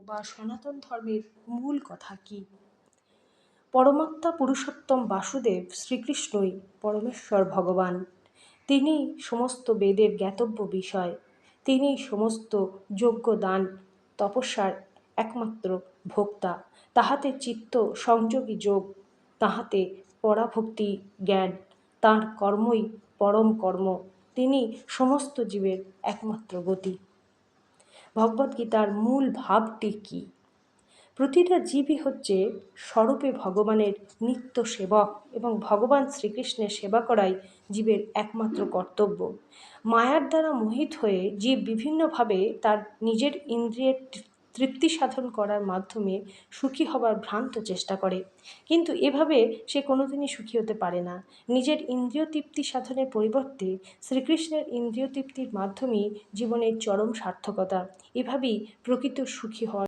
বা সনাতন ধর্মের মূল কথা কী? পরমাত্মা পুরুষোত্তম বাসুদেব শ্রীকৃষ্ণই পরমেশ্বর ভগবান। তিনি সমস্ত বেদের জ্ঞাতব্য বিষয়। তিনি সমস্ত যজ্ঞ দান তপস্যার একমাত্র ভোক্তা। তাহাতে চিত্ত সংযোগী যোগ, তাহাতে পরাভক্তি জ্ঞান, তাঁর কর্মই পরম কর্ম। তিনি সমস্ত জীবের একমাত্র গতি। ভগবদ্গীতার মূল ভাবটি কী? প্রতিটা জীবই হচ্ছে স্বরূপে ভগবানের নিত্য সেবক এবং ভগবান শ্রীকৃষ্ণের সেবা করাই জীবের একমাত্র কর্তব্য। মায়ার দ্বারা মোহিত হয়ে জীব বিভিন্নভাবে তার নিজের ইন্দ্রিয়ের তৃপ্তি সাধন করার মাধ্যমে সুখী হবার ভ্রান্ত চেষ্টা করে, কিন্তু এভাবে সে কোনোদিনই সুখী হতে পারে না। নিজের ইন্দ্রিয় তৃপ্তি সাধনের পরিবর্তে শ্রীকৃষ্ণের ইন্দ্রিয় তৃপ্তির মাধ্যমেই জীবনের চরম সার্থকতা। এভাবেই প্রকৃত সুখী হওয়া